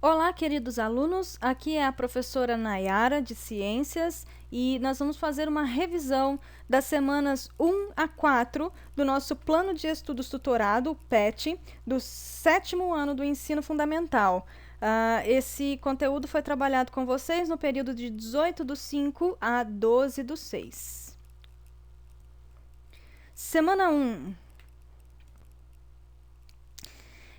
Olá, queridos alunos, aqui é a professora Nayara de Ciências e nós vamos fazer uma revisão das semanas 1 a 4 do nosso Plano de Estudos Tutorado, PET, do 7º ano do Ensino Fundamental. Esse conteúdo foi trabalhado com vocês no período de 18/5 a 12/6. Semana 1.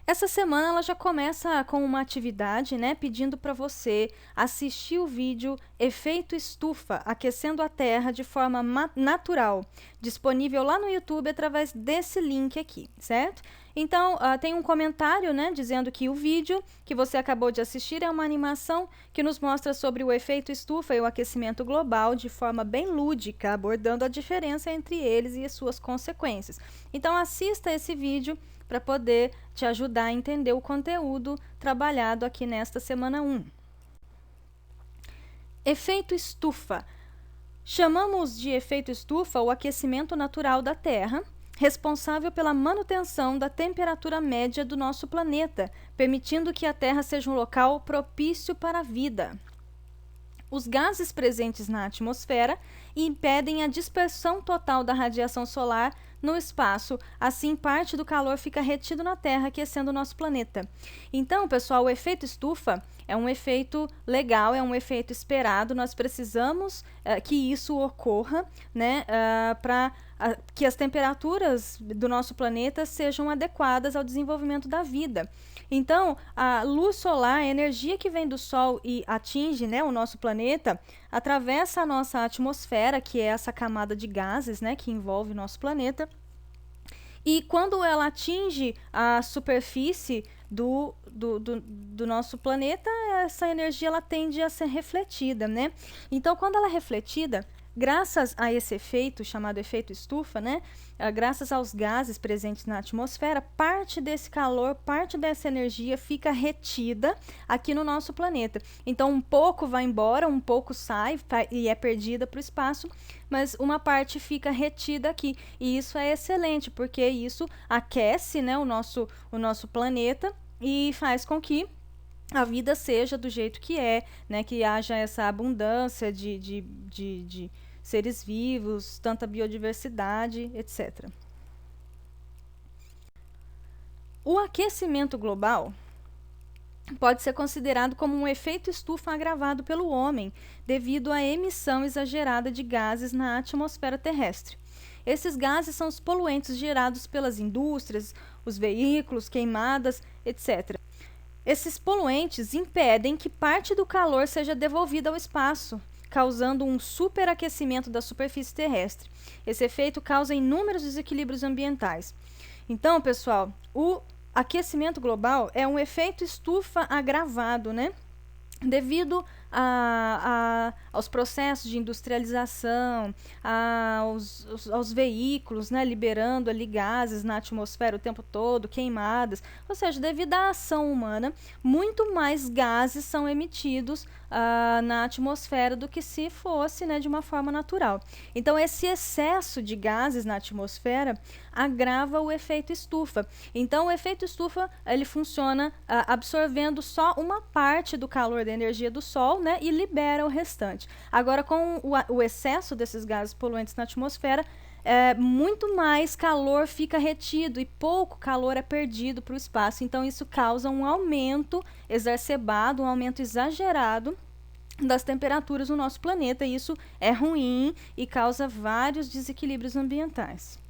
Essa semana ela já começa com uma atividade, né, pedindo para você assistir o vídeo Efeito Estufa, aquecendo a Terra de forma natural, disponível lá no YouTube através desse link aqui, certo? Então, tem um comentário, né, dizendo que o vídeo que você acabou de assistir é uma animação que nos mostra sobre o efeito estufa e o aquecimento global de forma bem lúdica, abordando a diferença entre eles e as suas consequências. Então, assista esse vídeo para poder te ajudar a entender o conteúdo trabalhado aqui nesta semana 1. Efeito estufa. Chamamos de efeito estufa o aquecimento natural da Terra, responsável pela manutenção da temperatura média do nosso planeta, permitindo que a Terra seja um local propício para a vida. Os gases presentes na atmosfera impedem a dispersão total da radiação solar no espaço, assim parte do calor fica retido na Terra, aquecendo o nosso planeta. Então, pessoal, o efeito estufa é um efeito legal, é um efeito esperado, nós precisamos que isso ocorra, né, para que as temperaturas do nosso planeta sejam adequadas ao desenvolvimento da vida. Então, a luz solar, a energia que vem do Sol e atinge, né, o nosso planeta, atravessa a nossa atmosfera, que é essa camada de gases, né, que envolve o nosso planeta. E quando ela atinge a superfície do nosso planeta, essa energia ela tende a ser refletida, né? Então, quando ela é refletida, graças a esse efeito, chamado efeito estufa, né? Graças aos gases presentes na atmosfera, parte desse calor, parte dessa energia fica retida aqui no nosso planeta. Então, um pouco vai embora, um pouco sai e é perdida para o espaço, mas uma parte fica retida aqui. E isso é excelente, porque isso aquece, né, o nosso planeta e faz com que a vida seja do jeito que é, né, que haja essa abundância de seres vivos, tanta biodiversidade, etc. O aquecimento global pode ser considerado como um efeito estufa agravado pelo homem, devido à emissão exagerada de gases na atmosfera terrestre. Esses gases são os poluentes gerados pelas indústrias, os veículos, queimadas, etc. Esses poluentes impedem que parte do calor seja devolvida ao espaço, causando um superaquecimento da superfície terrestre. Esse efeito causa inúmeros desequilíbrios ambientais. Então, pessoal, o aquecimento global é um efeito estufa agravado, né? Devido aos processos de industrialização, aos veículos, né, liberando ali gases na atmosfera o tempo todo, queimadas, ou seja, devido à ação humana, muito mais gases são emitidos na atmosfera do que se fosse, né, de uma forma natural. Então, esse excesso de gases na atmosfera agrava o efeito estufa. Então, o efeito estufa ele funciona absorvendo só uma parte do calor da energia do Sol, né, e libera o restante. Agora, com o excesso desses gases poluentes na atmosfera, muito mais calor fica retido e pouco calor é perdido para o espaço. Então, isso causa um aumento exacerbado, um aumento exagerado das temperaturas no nosso planeta. E isso é ruim e causa vários desequilíbrios ambientais.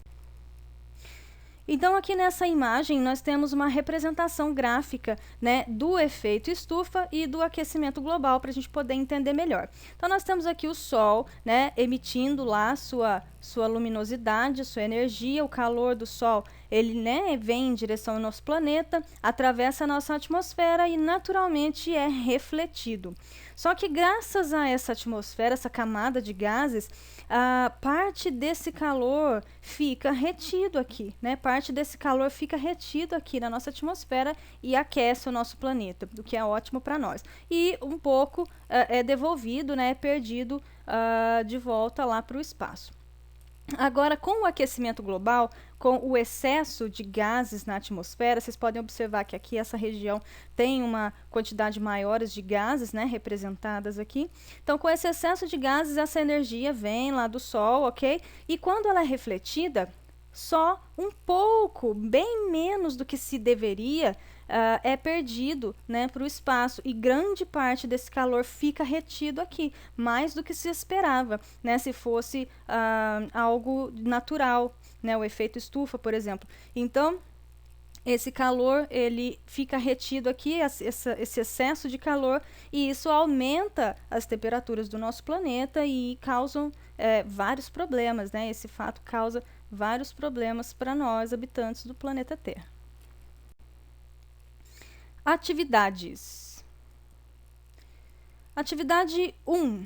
Então, aqui nessa imagem, nós temos uma representação gráfica, né, do efeito estufa e do aquecimento global, para a gente poder entender melhor. Então, nós temos aqui o Sol, né, emitindo lá sua luminosidade, sua energia, o calor do Sol, ele, né, vem em direção ao nosso planeta, atravessa a nossa atmosfera e naturalmente é refletido. Só que graças a essa atmosfera, essa camada de gases, parte desse calor fica retido aqui, né? Parte desse calor fica retido aqui na nossa atmosfera e aquece o nosso planeta, o que é ótimo para nós. E um pouco é devolvido, né? É perdido de volta lá para o espaço. Agora, com o aquecimento global, com o excesso de gases na atmosfera, vocês podem observar que aqui essa região tem uma quantidade maior de gases, né, representadas aqui. Então, com esse excesso de gases, essa energia vem lá do Sol, ok? E quando ela é refletida, só um pouco, bem menos do que se deveria, é perdido, né, para o espaço, e grande parte desse calor fica retido aqui, mais do que se esperava, né, se fosse algo natural, né, o efeito estufa, por exemplo. Então, esse calor ele fica retido aqui, esse excesso de calor, e isso aumenta as temperaturas do nosso planeta e causam vários problemas, né? Esse fato causa vários problemas para nós, habitantes do planeta Terra. Atividades. Atividade 1.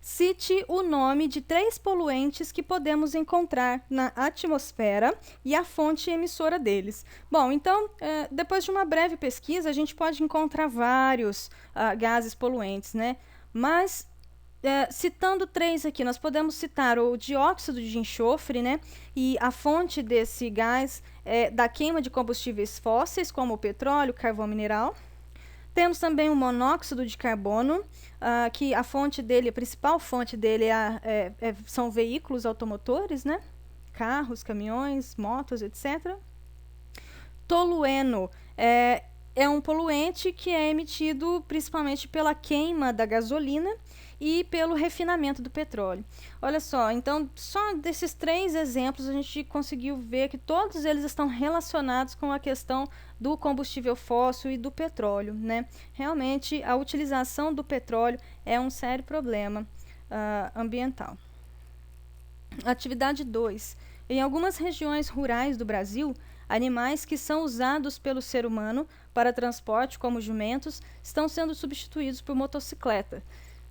Cite o nome de 3 poluentes que podemos encontrar na atmosfera e a fonte emissora deles. Bom, então, depois de uma breve pesquisa, a gente pode encontrar vários gases poluentes, né? Mas, citando 3 aqui, nós podemos citar o dióxido de enxofre, né? E a fonte desse gás é da queima de combustíveis fósseis, como o petróleo, carvão mineral. Temos também o monóxido de carbono, que a fonte dele, a principal fonte dele são veículos automotores, né? Carros, caminhões, motos, etc. Tolueno é um poluente que é emitido principalmente pela queima da gasolina e pelo refinamento do petróleo. Olha só, então, só desses 3 exemplos a gente conseguiu ver que todos eles estão relacionados com a questão do combustível fóssil e do petróleo, né? Realmente, a utilização do petróleo é um sério problema ambiental. Atividade 2. Em algumas regiões rurais do Brasil, animais que são usados pelo ser humano para transporte, como jumentos, estão sendo substituídos por motocicleta.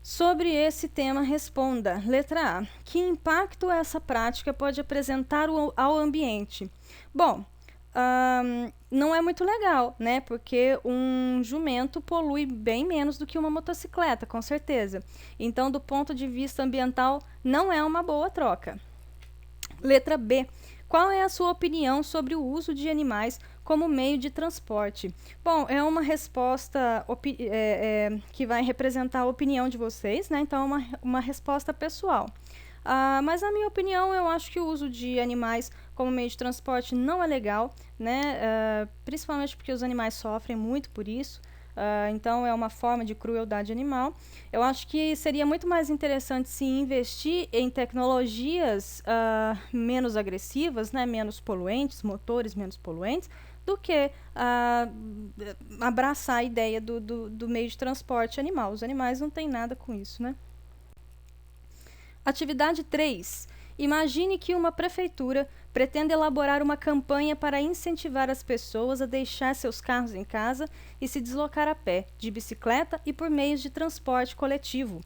Sobre esse tema, responda. Letra A. Que impacto essa prática pode apresentar ao ambiente? Bom, não é muito legal, né? Porque um jumento polui bem menos do que uma motocicleta, com certeza. Então, do ponto de vista ambiental, não é uma boa troca. Letra B. Qual é a sua opinião sobre o uso de animais como meio de transporte? Bom, é uma resposta que vai representar a opinião de vocês, né? Então, é uma resposta pessoal. Mas, na minha opinião, eu acho que o uso de animais como meio de transporte não é legal, né? Principalmente porque os animais sofrem muito por isso. Então, é uma forma de crueldade animal. Eu acho que seria muito mais interessante se investir em tecnologias menos agressivas, né, menos poluentes, motores menos poluentes, do que abraçar a ideia do meio de transporte animal. Os animais não têm nada com isso, né? Atividade 3. Imagine que uma prefeitura pretende elaborar uma campanha para incentivar as pessoas a deixar seus carros em casa e se deslocar a pé, de bicicleta e por meios de transporte coletivo.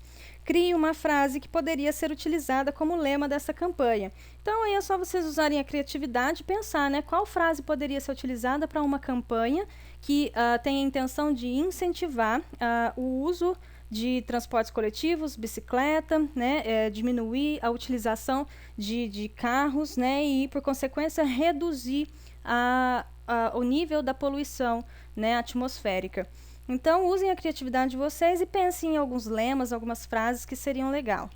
Crie uma frase que poderia ser utilizada como lema dessa campanha. Então, aí é só vocês usarem a criatividade e pensar, né, qual frase poderia ser utilizada para uma campanha que tem a intenção de incentivar o uso de transportes coletivos, bicicleta, né, diminuir a utilização de carros, né, e, por consequência, reduzir o nível da poluição, né, atmosférica. Então, usem a criatividade de vocês e pensem em alguns lemas, algumas frases que seriam legal.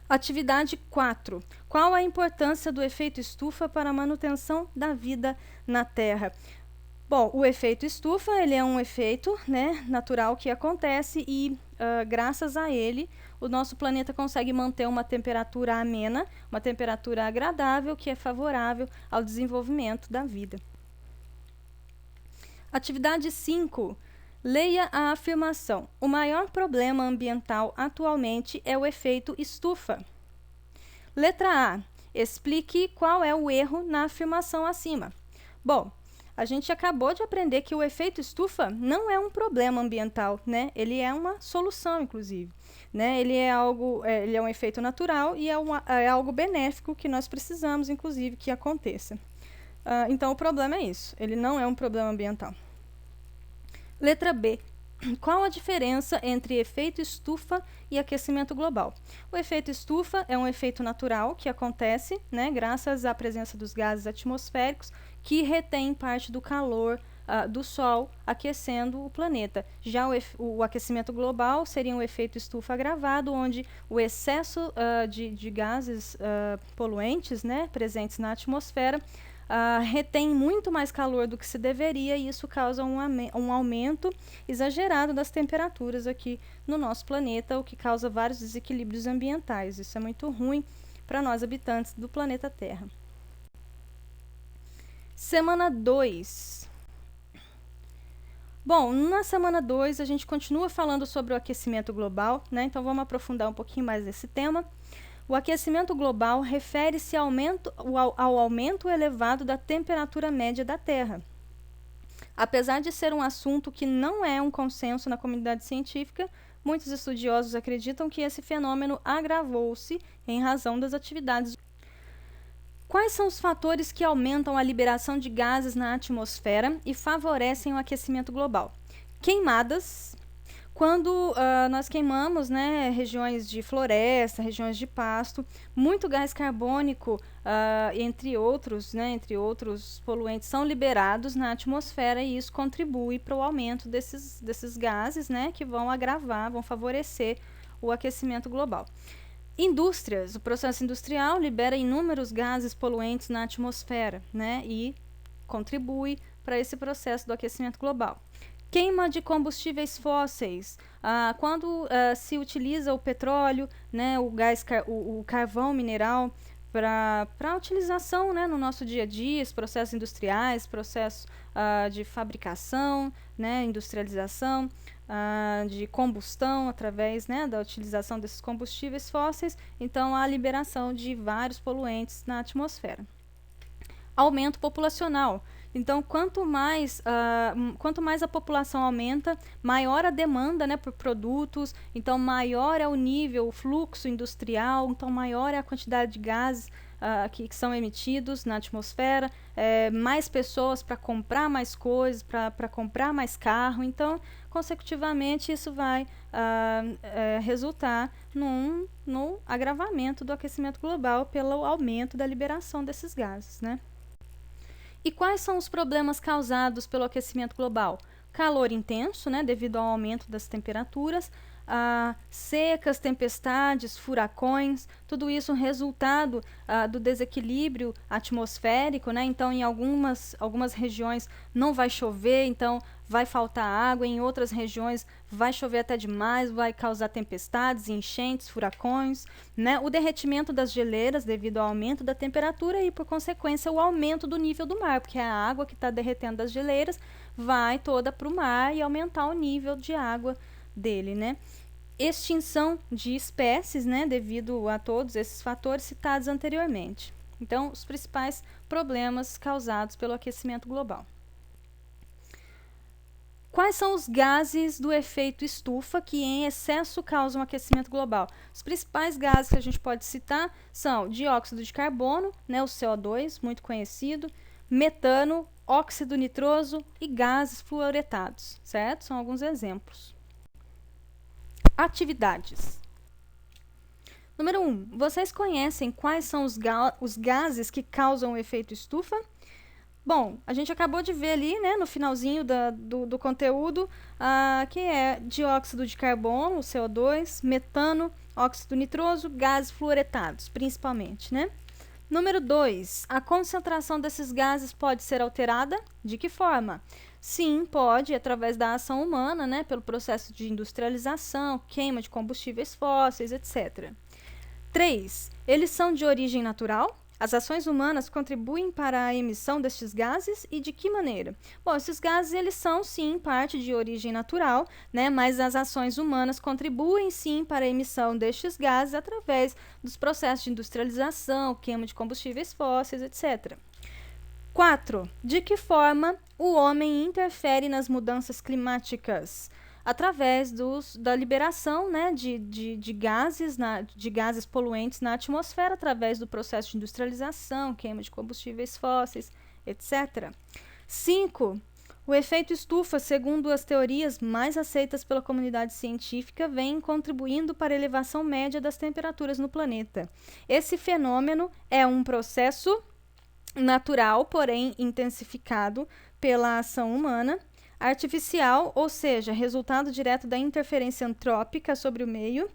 Atividade 4. Qual a importância do efeito estufa para a manutenção da vida na Terra? Bom, o efeito estufa, ele é um efeito, né, natural que acontece e, graças a ele, o nosso planeta consegue manter uma temperatura amena, uma temperatura agradável, que é favorável ao desenvolvimento da vida. Atividade 5. Leia a afirmação. O maior problema ambiental atualmente é o efeito estufa. Letra A. Explique qual é o erro na afirmação acima. Bom, a gente acabou de aprender que o efeito estufa não é um problema ambiental, né? Ele é uma solução, inclusive, né? Ele é um efeito natural e é algo benéfico que nós precisamos, inclusive, que aconteça. Então, o problema é isso. Ele não é um problema ambiental. Letra B. qual a diferença entre efeito estufa e aquecimento global? O efeito estufa é um efeito natural que acontece, né, graças à presença dos gases atmosféricos que retêm parte do calor do Sol, aquecendo o planeta. Já o aquecimento global seria um efeito estufa agravado, onde o excesso de gases poluentes, né, presentes na atmosfera retém muito mais calor do que se deveria, e isso causa um aumento exagerado das temperaturas aqui no nosso planeta, o que causa vários desequilíbrios ambientais. Isso é muito ruim para nós habitantes do planeta Terra. Semana 2. Bom, na semana 2 a gente continua falando sobre o aquecimento global, né? Então vamos aprofundar um pouquinho mais nesse tema. O aquecimento global refere-se ao aumento elevado da temperatura média da Terra. Apesar de ser um assunto que não é um consenso na comunidade científica, muitos estudiosos acreditam que esse fenômeno agravou-se em razão das atividades. Quais são os fatores que aumentam a liberação de gases na atmosfera e favorecem o aquecimento global? Queimadas. Quando nós queimamos, né, regiões de floresta, regiões de pasto, muito gás carbônico, entre outros poluentes, são liberados na atmosfera, e isso contribui para o aumento desses gases, né, que vão favorecer o aquecimento global. Indústrias. O processo industrial libera inúmeros gases poluentes na atmosfera, né, e contribui para esse processo do aquecimento global. Queima de combustíveis fósseis. Quando se utiliza o petróleo, né, o carvão mineral para utilização, né, no nosso dia a dia, os processos industriais, processos de fabricação, né, industrialização, de combustão através, né, da utilização desses combustíveis fósseis, então há a liberação de vários poluentes na atmosfera. Aumento populacional. Então, quanto mais a população aumenta, maior a demanda, né, por produtos, então maior é o nível, o fluxo industrial, então maior é a quantidade de gases que são emitidos na atmosfera, mais pessoas para comprar mais coisas, para comprar mais carro, então, consecutivamente, isso vai resultar num agravamento do aquecimento global pelo aumento da liberação desses gases, né? E quais são os problemas causados pelo aquecimento global? Calor intenso, né, devido ao aumento das temperaturas, secas, tempestades, furacões, tudo isso resultado do desequilíbrio atmosférico, né? Então, em algumas regiões não vai chover, então vai faltar água, em outras regiões vai chover até demais, vai causar tempestades, enchentes, furacões, né? O derretimento das geleiras devido ao aumento da temperatura e, por consequência, o aumento do nível do mar, porque a água que está derretendo das geleiras vai toda para o mar e aumentar o nível de água dele, né? Extinção de espécies, né, devido a todos esses fatores citados anteriormente. Então, os principais problemas causados pelo aquecimento global. Quais são os gases do efeito estufa que em excesso causam aquecimento global? Os principais gases que a gente pode citar são dióxido de carbono, né, o CO2, muito conhecido, metano, óxido nitroso e gases fluoretados, certo? São alguns exemplos. Atividades. Número 1. Vocês conhecem quais são os gases que causam o efeito estufa? Bom, a gente acabou de ver ali, né, no finalzinho do conteúdo, que é dióxido de carbono, o CO2, metano, óxido nitroso, gases fluoretados, principalmente, né? Número 2, a concentração desses gases pode ser alterada? De que forma? Sim, pode, através da ação humana, né, pelo processo de industrialização, queima de combustíveis fósseis, etc. 3, eles são de origem natural? As ações humanas contribuem para a emissão destes gases e de que maneira? Bom, esses gases eles são sim parte de origem natural, né? Mas as ações humanas contribuem sim para a emissão destes gases através dos processos de industrialização, queima de combustíveis fósseis, etc. 4. De que forma o homem interfere nas mudanças climáticas? Através da liberação, né, de gases poluentes na atmosfera, através do processo de industrialização, queima de combustíveis fósseis, etc. 5. O efeito estufa, segundo as teorias mais aceitas pela comunidade científica, vem contribuindo para a elevação média das temperaturas no planeta. Esse fenômeno é um processo natural, porém intensificado pela ação humana, artificial, ou seja, resultado direto da interferência antrópica sobre o meio.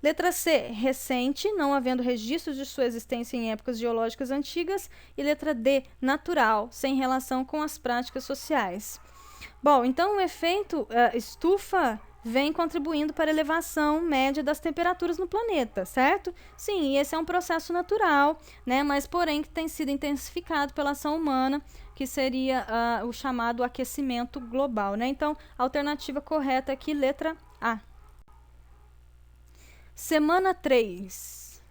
Letra C, recente, não havendo registros de sua existência em épocas geológicas antigas. E letra D, natural, sem relação com as práticas sociais. Bom, então o efeito estufa vem contribuindo para a elevação média das temperaturas no planeta, certo? Sim, esse é um processo natural, né? Mas porém que tem sido intensificado pela ação humana, que seria o chamado aquecimento global, né? Então, a alternativa correta aqui, letra A. Semana 3.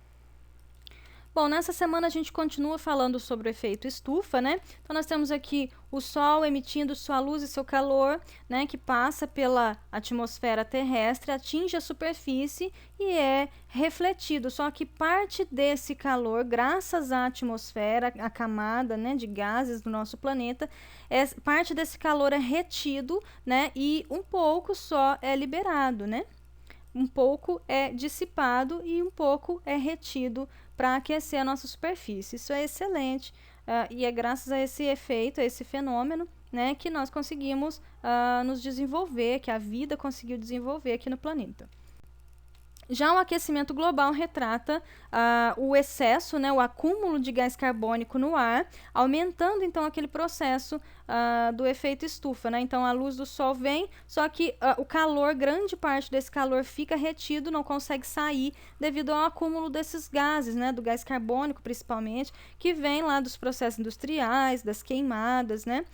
Bom, nessa semana a gente continua falando sobre o efeito estufa, né? Então nós temos aqui o Sol emitindo sua luz e seu calor, né, que passa pela atmosfera terrestre, atinge a superfície e é refletido. Só que parte desse calor, graças à atmosfera, a camada, né, de gases do nosso planeta, parte desse calor é retido, né, e um pouco só é liberado, né? Um pouco é dissipado e um pouco é retido para aquecer a nossa superfície. Isso é excelente e é graças a esse efeito, a esse fenômeno, né, que nós conseguimos nos desenvolver, que a vida conseguiu desenvolver aqui no planeta. Já o aquecimento global retrata o excesso, né, o acúmulo de gás carbônico no ar, aumentando então aquele processo do efeito estufa, né? Então a luz do sol vem, só que o calor, grande parte desse calor fica retido, não consegue sair devido ao acúmulo desses gases, né, do gás carbônico principalmente, que vem lá dos processos industriais, das queimadas, né?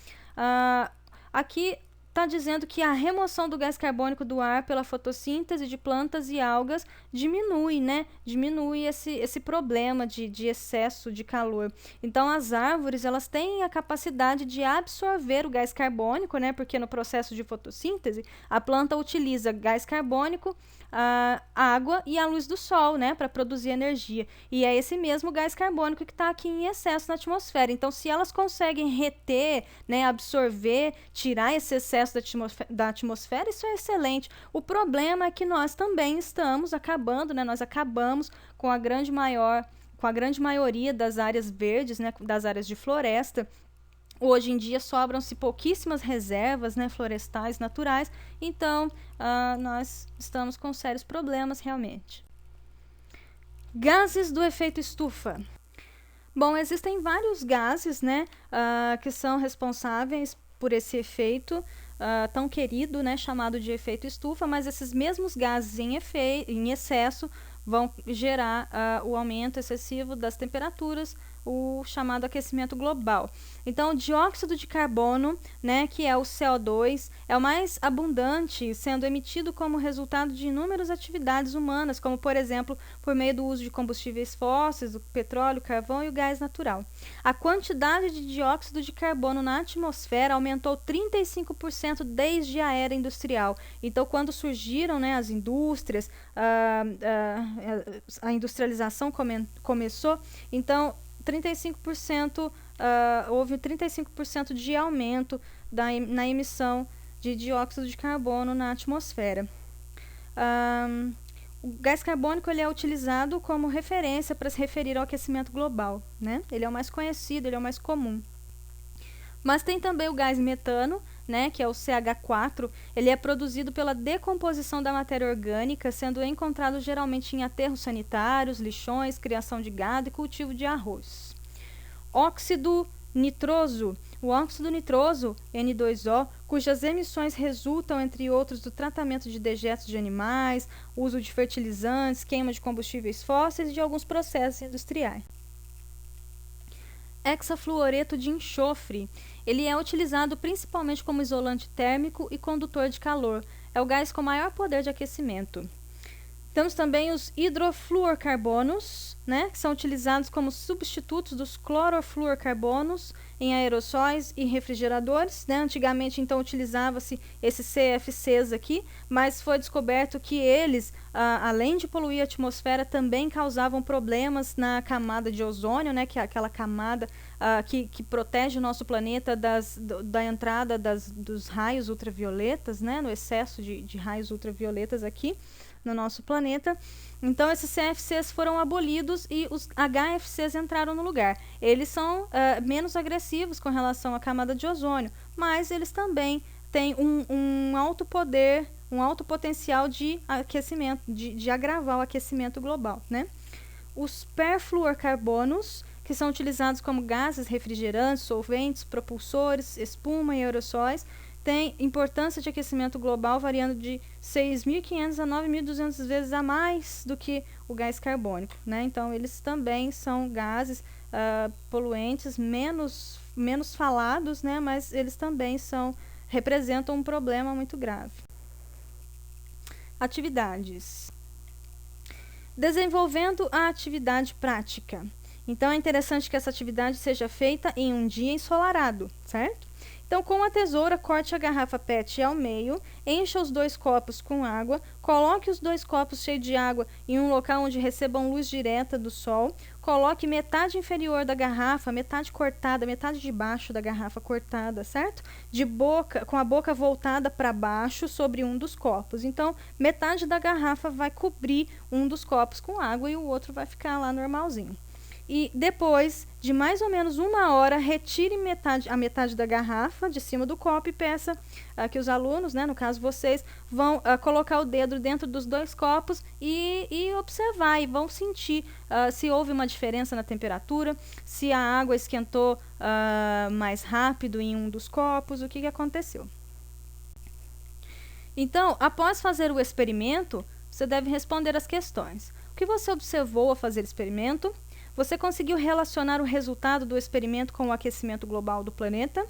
Aqui está dizendo que a remoção do gás carbônico do ar pela fotossíntese de plantas e algas diminui, né? Diminui esse problema de excesso de calor. Então, as árvores, elas têm a capacidade de absorver o gás carbônico, né? Porque no processo de fotossíntese, a planta utiliza gás carbônico, a água e a luz do sol, né, para produzir energia. E é esse mesmo gás carbônico que está aqui em excesso na atmosfera. Então, se elas conseguem reter, né, absorver, tirar esse excesso da atmosfera, isso é excelente. O problema é que nós também estamos acabando, né, nós acabamos com a grande maioria das áreas verdes, né, das áreas de floresta. Hoje em dia sobram-se pouquíssimas reservas, né, florestais naturais, então nós estamos com sérios problemas realmente. Gases do efeito estufa. Bom, existem vários gases, né, que são responsáveis por esse efeito tão querido, né, chamado de efeito estufa, mas esses mesmos gases em excesso vão gerar o aumento excessivo das temperaturas, o chamado aquecimento global. Então, o dióxido de carbono, né, que é o CO2, é o mais abundante, sendo emitido como resultado de inúmeras atividades humanas, como, por exemplo, por meio do uso de combustíveis fósseis, o petróleo, o carvão e o gás natural. A quantidade de dióxido de carbono na atmosfera aumentou 35% desde a era industrial. Então, quando surgiram, né, as indústrias, a industrialização começou, então 35%, houve 35% de aumento na emissão de dióxido de carbono na atmosfera. O gás carbônico ele é utilizado como referência para se referir ao aquecimento global, né? Ele é o mais conhecido, ele é o mais comum. Mas tem também o gás metano, né, que é o CH4, ele é produzido pela decomposição da matéria orgânica, sendo encontrado geralmente em aterros sanitários, lixões, criação de gado e cultivo de arroz. Óxido nitroso. O óxido nitroso, N2O, cujas emissões resultam, entre outros, do tratamento de dejetos de animais, uso de fertilizantes, queima de combustíveis fósseis e de alguns processos industriais. Hexafluoreto de enxofre. Ele é utilizado principalmente como isolante térmico e condutor de calor. É o gás com maior poder de aquecimento. Temos também os hidrofluorcarbonos, né, que são utilizados como substitutos dos clorofluorcarbonos em aerossóis e refrigeradores, né? Antigamente, então, utilizava-se esses CFCs aqui, mas foi descoberto que eles, além de poluir a atmosfera, também causavam problemas na camada de ozônio, né, que é aquela camada que protege o nosso planeta da entrada dos raios ultravioletas, né, no excesso de raios ultravioletas aqui no nosso planeta. Então esses CFCs foram abolidos e os HFCs entraram no lugar. Eles são menos agressivos com relação à camada de ozônio, mas eles também têm um alto poder, um alto potencial de aquecimento, de agravar o aquecimento global, né? Os perfluorcarbonos, que são utilizados como gases refrigerantes, solventes, propulsores, espuma e aerossóis, tem importância de aquecimento global variando de 6.500 a 9.200 vezes a mais do que o gás carbônico, né? Então, eles também são gases poluentes menos falados, né? Mas eles também representam um problema muito grave. Atividades. Desenvolvendo a atividade prática. Então, é interessante que essa atividade seja feita em um dia ensolarado, certo? Então, com a tesoura, corte a garrafa PET ao meio, encha os 2 copos com água, coloque os 2 copos cheios de água em um local onde recebam luz direta do sol, coloque metade inferior da garrafa, metade cortada, metade de baixo da garrafa cortada, certo? Com a boca voltada para baixo sobre um dos copos. Então, metade da garrafa vai cobrir um dos copos com água e o outro vai ficar lá normalzinho. E depois de mais ou menos 1 hora, retire a metade da garrafa de cima do copo e peça que os alunos, né, no caso vocês, vão colocar o dedo dentro dos 2 copos e observar e vão sentir se houve uma diferença na temperatura, se a água esquentou mais rápido em um dos copos, o que aconteceu. Então, após fazer o experimento, você deve responder as questões. O que você observou ao fazer o experimento? Você conseguiu relacionar o resultado do experimento com o aquecimento global do planeta?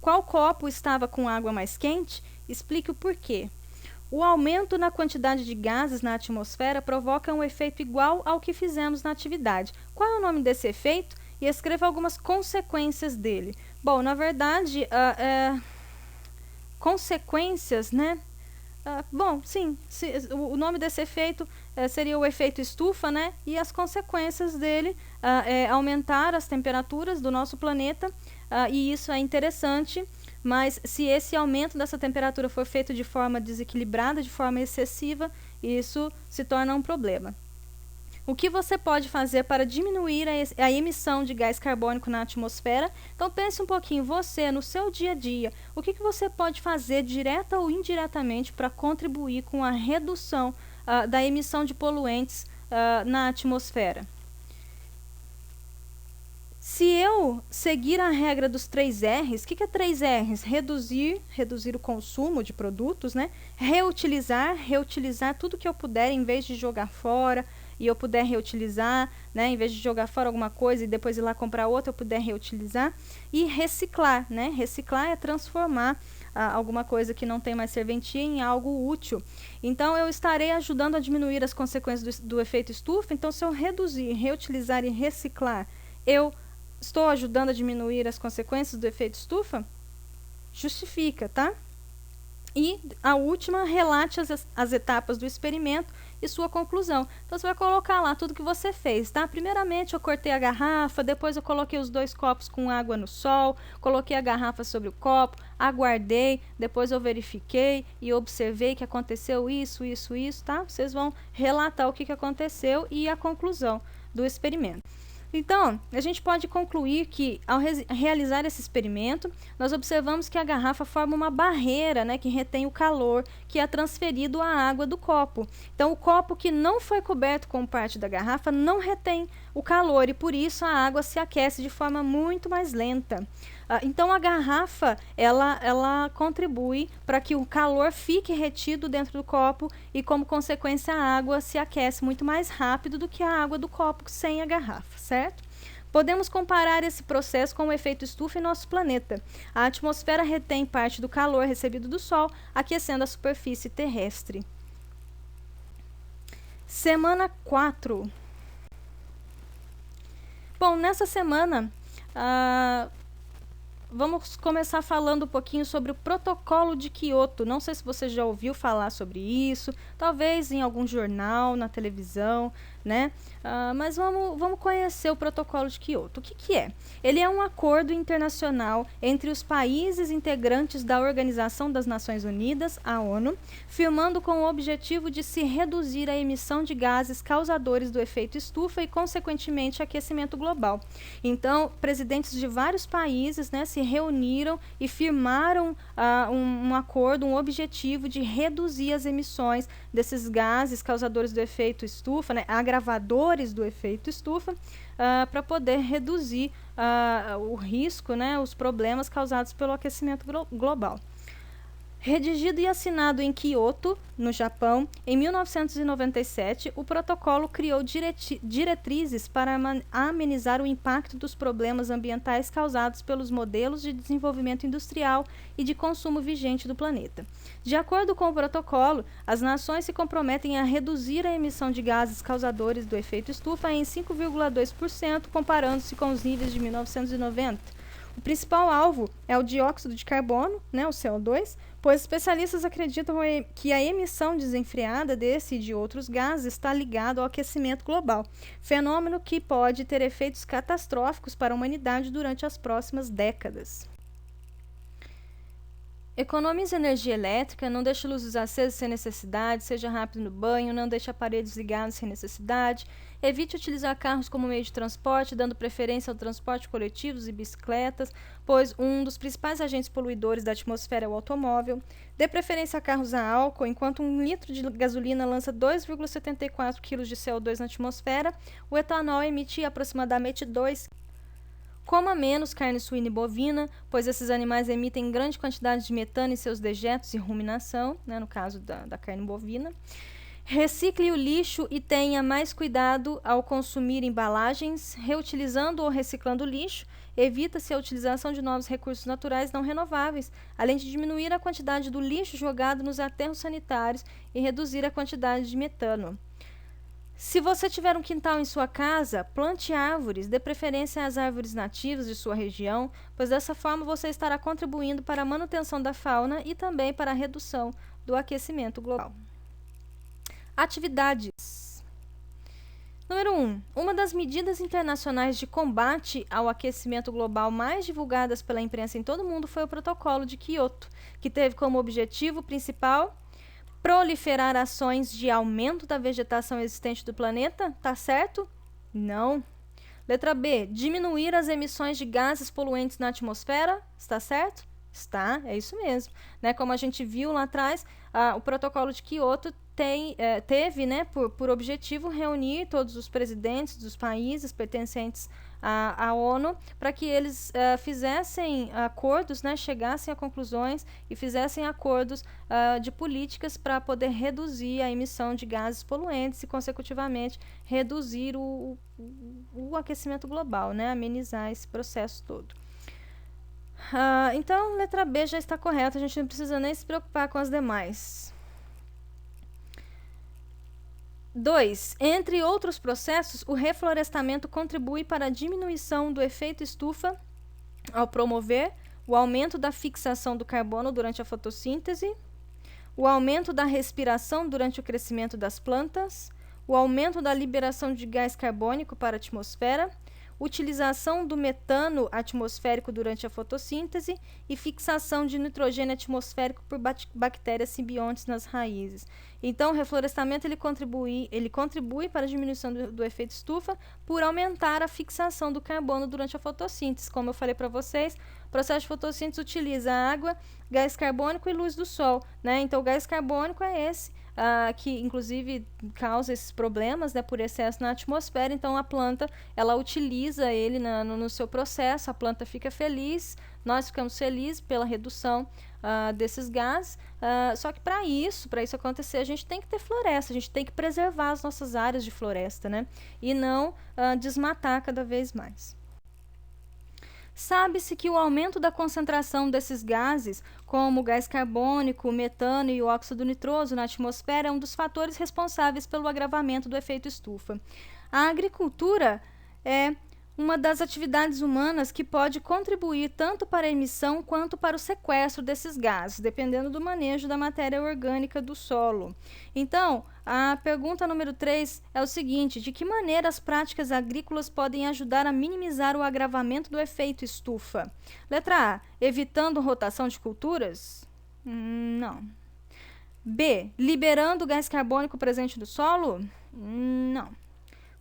Qual copo estava com água mais quente? Explique o porquê. O aumento na quantidade de gases na atmosfera provoca um efeito igual ao que fizemos na atividade. Qual é o nome desse efeito? E escreva algumas consequências dele. Bom, na verdade, consequências, né? Bom, sim, o nome desse efeito seria o efeito estufa, né? E as consequências dele é aumentar as temperaturas do nosso planeta, e isso é interessante, mas se esse aumento dessa temperatura for feito de forma desequilibrada, de forma excessiva, isso se torna um problema. O que você pode fazer para diminuir a emissão de gás carbônico na atmosfera? Então pense um pouquinho, você, no seu dia a dia, o que você pode fazer direta ou indiretamente para contribuir com a redução da emissão de poluentes na atmosfera? Se eu seguir a regra dos 3 R's, o que é 3 R's? Reduzir o consumo de produtos, né? Reutilizar tudo que eu puder em vez de jogar fora, e eu puder reutilizar, né, em vez de jogar fora alguma coisa e depois ir lá comprar outra, eu puder reutilizar. E reciclar, né? Reciclar é transformar alguma coisa que não tem mais serventia em algo útil. Então, eu estarei ajudando a diminuir as consequências do efeito estufa. Então, se eu reduzir, reutilizar e reciclar, eu estou ajudando a diminuir as consequências do efeito estufa? Justifica, tá? E a última, relate as etapas do experimento e sua conclusão. Então, você vai colocar lá tudo que você fez, tá? Primeiramente, eu cortei a garrafa, depois eu coloquei os 2 copos com água no sol, coloquei a garrafa sobre o copo, aguardei, depois eu verifiquei e observei que aconteceu isso, tá? Vocês vão relatar o que aconteceu e a conclusão do experimento. Então, a gente pode concluir que, ao realizar esse experimento, nós observamos que a garrafa forma uma barreira, né, que retém o calor que é transferido à água do copo. Então, o copo que não foi coberto com parte da garrafa não retém o calor e, por isso, a água se aquece de forma muito mais lenta. Então, a garrafa, ela contribui para que o calor fique retido dentro do copo e, como consequência, a água se aquece muito mais rápido do que a água do copo sem a garrafa, certo? Podemos comparar esse processo com o efeito estufa em nosso planeta. A atmosfera retém parte do calor recebido do Sol, aquecendo a superfície terrestre. Semana 4. Bom, nessa semana, vamos começar falando um pouquinho sobre o Protocolo de Kyoto. Não sei se você já ouviu falar sobre isso, talvez em algum jornal, na televisão, né? Mas vamos conhecer o Protocolo de Quioto. O que é? Ele é um acordo internacional entre os países integrantes da Organização das Nações Unidas, a ONU, firmando com o objetivo de se reduzir a emissão de gases causadores do efeito estufa e, consequentemente, aquecimento global. Então, presidentes de vários países, né, se reuniram e firmaram um acordo, um objetivo de reduzir as emissões desses gases causadores do efeito estufa, né, agravadores do efeito estufa, para poder reduzir o risco, né, os problemas causados pelo aquecimento global. Redigido e assinado em Kyoto, no Japão, em 1997, o protocolo criou diretrizes para amenizar o impacto dos problemas ambientais causados pelos modelos de desenvolvimento industrial e de consumo vigente do planeta. De acordo com o protocolo, as nações se comprometem a reduzir a emissão de gases causadores do efeito estufa em 5,2%, comparando-se com os níveis de 1990. O principal alvo é o dióxido de carbono, né, o CO2, pois especialistas acreditam que a emissão desenfreada desse e de outros gases está ligada ao aquecimento global, fenômeno que pode ter efeitos catastróficos para a humanidade durante as próximas décadas. Economize energia elétrica, não deixe luzes acesas sem necessidade, seja rápido no banho, não deixe aparelhos ligados sem necessidade, evite utilizar carros como meio de transporte, dando preferência ao transporte coletivo e bicicletas, pois um dos principais agentes poluidores da atmosfera é o automóvel. Dê preferência a carros a álcool, enquanto 1 litro de gasolina lança 2,74 kg de CO2 na atmosfera, o etanol emite aproximadamente 2 kg. Coma menos carne suína e bovina, pois esses animais emitem grande quantidade de metano em seus dejetos e ruminação, né, no caso da carne bovina. Recicle o lixo e tenha mais cuidado ao consumir embalagens, reutilizando ou reciclando o lixo. Evita-se a utilização de novos recursos naturais não renováveis, além de diminuir a quantidade do lixo jogado nos aterros sanitários e reduzir a quantidade de metano. Se você tiver um quintal em sua casa, plante árvores, dê preferência às árvores nativas de sua região, pois dessa forma você estará contribuindo para a manutenção da fauna e também para a redução do aquecimento global. Atividades. Número 1. Uma das medidas internacionais de combate ao aquecimento global mais divulgadas pela imprensa em todo o mundo foi o Protocolo de Quioto, que teve como objetivo principal proliferar ações de aumento da vegetação existente do planeta, tá certo? Não. Letra B, diminuir as emissões de gases poluentes na atmosfera, está certo? Está, é isso mesmo. Né? Como a gente viu lá atrás, o Protocolo de Quioto teve, né, por objetivo reunir todos os presidentes dos países pertencentes à ONU para que eles fizessem acordos, né, chegassem a conclusões e fizessem acordos de políticas para poder reduzir a emissão de gases poluentes e, consecutivamente, reduzir o aquecimento global, né, amenizar esse processo todo. Então, letra B já está correta, a gente não precisa nem se preocupar com as demais. 2. Entre outros processos, o reflorestamento contribui para a diminuição do efeito estufa ao promover o aumento da fixação do carbono durante a fotossíntese, o aumento da respiração durante o crescimento das plantas, o aumento da liberação de gás carbônico para a atmosfera, utilização do metano atmosférico durante a fotossíntese e fixação de nitrogênio atmosférico por bactérias simbiontes nas raízes. Então, o reflorestamento ele contribui para a diminuição do efeito estufa por aumentar a fixação do carbono durante a fotossíntese. Como eu falei para vocês, o processo de fotossíntese utiliza água, gás carbônico e luz do sol, né? Então, o gás carbônico é esse que inclusive causa esses problemas, né, por excesso na atmosfera. Então a planta ela utiliza ele no seu processo, a planta fica feliz, nós ficamos felizes pela redução desses gases, só que para isso acontecer a gente tem que ter floresta, a gente tem que preservar as nossas áreas de floresta, né, e não desmatar cada vez mais. Sabe-se que o aumento da concentração desses gases, como o gás carbônico, o metano e o óxido nitroso na atmosfera, é um dos fatores responsáveis pelo agravamento do efeito estufa. A agricultura é uma das atividades humanas que pode contribuir tanto para a emissão quanto para o sequestro desses gases, dependendo do manejo da matéria orgânica do solo. Então, a pergunta número 3 é o seguinte: de que maneira as práticas agrícolas podem ajudar a minimizar o agravamento do efeito estufa? Letra A, evitando rotação de culturas? Não. B, liberando o gás carbônico presente no solo? Não.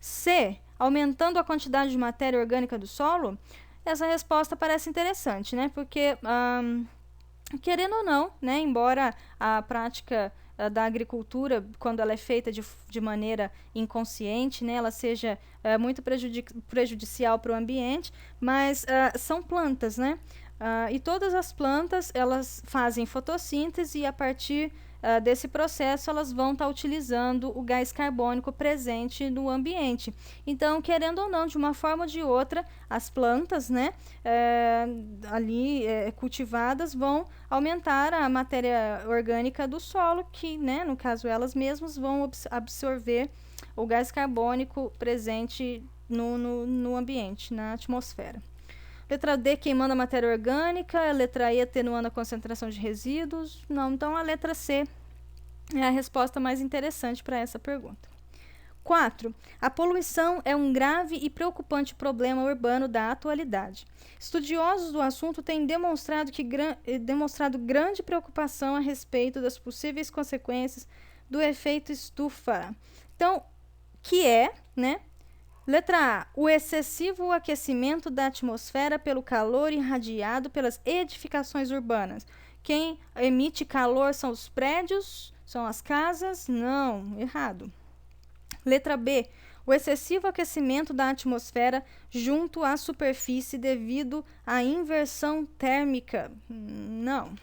C, aumentando a quantidade de matéria orgânica do solo? Essa resposta parece interessante, né? Porque, querendo ou não, né, embora a prática da agricultura, quando ela é feita de maneira inconsciente, né, ela seja muito prejudicial para o ambiente, mas são plantas, né? E todas as plantas, elas fazem fotossíntese e a partir desse processo elas vão estar utilizando o gás carbônico presente no ambiente. Então, querendo ou não, de uma forma ou de outra, as plantas, né, ali cultivadas vão aumentar a matéria orgânica do solo, que, né, no caso, elas mesmas vão absorver o gás carbônico presente no ambiente, na atmosfera. Letra D, queimando a matéria orgânica. Letra E, atenuando a concentração de resíduos. Não, então a letra C é a resposta mais interessante para essa pergunta. 4. A poluição é um grave e preocupante problema urbano da atualidade. Estudiosos do assunto têm demonstrado grande preocupação a respeito das possíveis consequências do efeito estufa. Então, que é, né? Letra A, o excessivo aquecimento da atmosfera pelo calor irradiado pelas edificações urbanas. Quem emite calor são os prédios? São as casas? Não, errado. Letra B, o excessivo aquecimento da atmosfera junto à superfície devido à inversão térmica? Não.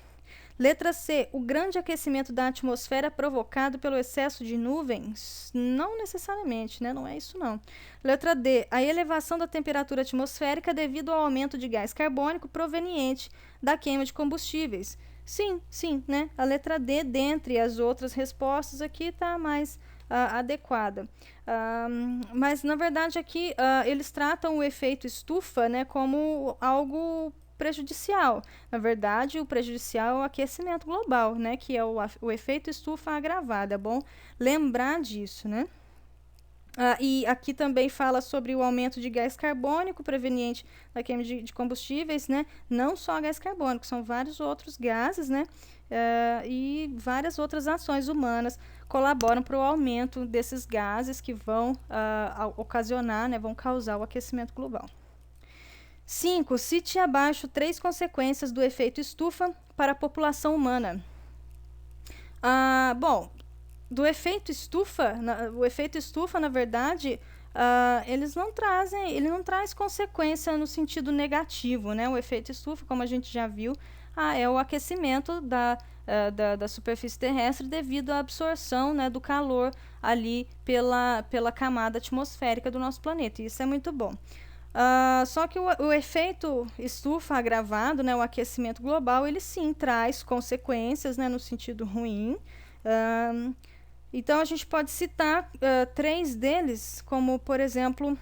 Letra C, o grande aquecimento da atmosfera provocado pelo excesso de nuvens? Não necessariamente, né? Não é isso não. Letra D, a elevação da temperatura atmosférica devido ao aumento de gás carbônico proveniente da queima de combustíveis? Sim, né? A letra D, dentre as outras respostas aqui, está mais adequada. Mas, na verdade, aqui eles tratam o efeito estufa, né, como algo prejudicial. Na verdade, o prejudicial é o aquecimento global, né, que é o efeito estufa agravado. É bom lembrar disso, né? E aqui também fala sobre o aumento de gás carbônico proveniente da queima de combustíveis, né? Não só gás carbônico, são vários outros gases, né? E várias outras ações humanas colaboram para o aumento desses gases que vão ocasionar, né? Vão causar o aquecimento global. 5. Cite abaixo 3 consequências do efeito estufa para a população humana. Bom, do efeito estufa, o efeito estufa, na verdade, ele não traz consequência no sentido negativo, né? O efeito estufa, como a gente já viu, é o aquecimento da superfície terrestre devido à absorção, né, do calor ali pela camada atmosférica do nosso planeta. E isso é muito bom. Só que o efeito estufa agravado, né, o aquecimento global, ele sim traz consequências, né, no sentido ruim. Então, a gente pode citar 3 deles, como, por exemplo,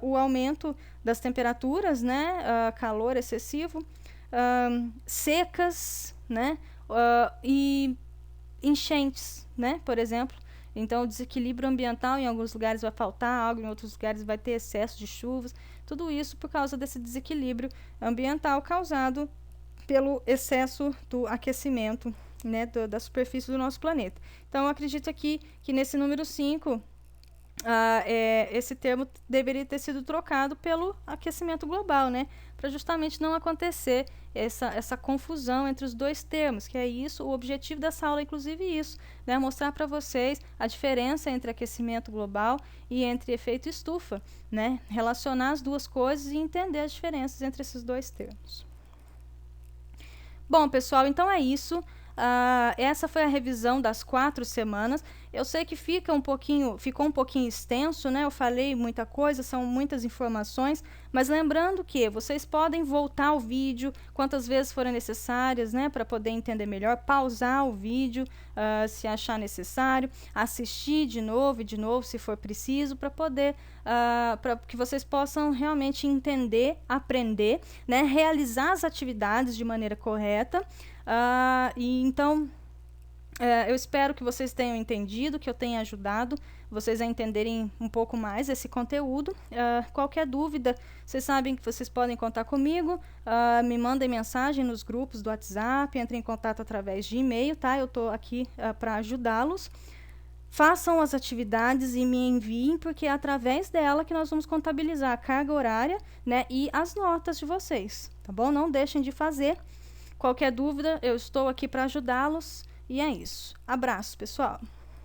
o aumento das temperaturas, né, calor excessivo, secas, né, e enchentes, né, por exemplo. Então, o desequilíbrio ambiental, em alguns lugares vai faltar água, em outros lugares vai ter excesso de chuvas. Tudo isso por causa desse desequilíbrio ambiental causado pelo excesso do aquecimento, né, da superfície do nosso planeta. Então, eu acredito aqui que nesse número 5, esse termo deveria ter sido trocado pelo aquecimento global, né, para justamente não acontecer essa confusão entre os dois termos, que é isso, o objetivo dessa aula é inclusive isso, né, mostrar para vocês a diferença entre aquecimento global e entre efeito estufa, né, relacionar as duas coisas e entender as diferenças entre esses dois termos. Bom, pessoal, então é isso. Essa foi a revisão das 4 semanas. Eu sei que ficou um pouquinho extenso, né? Eu falei muita coisa, são muitas informações, mas lembrando que vocês podem voltar ao vídeo quantas vezes forem necessárias, né? Para poder entender melhor, pausar o vídeo se achar necessário, assistir de novo se for preciso, para poder, para que vocês possam realmente entender, aprender, né? Realizar as atividades de maneira correta. E então, eu espero que vocês tenham entendido, que eu tenha ajudado vocês a entenderem um pouco mais esse conteúdo. Qualquer dúvida, vocês sabem que vocês podem contar comigo, me mandem mensagem nos grupos do WhatsApp, entrem em contato através de e-mail, tá? Eu estou aqui para ajudá-los. Façam as atividades e me enviem, porque é através dela que nós vamos contabilizar a carga horária, né, e as notas de vocês, tá bom? Não deixem de fazer. Qualquer dúvida, eu estou aqui para ajudá-los. E é isso. Abraço, pessoal!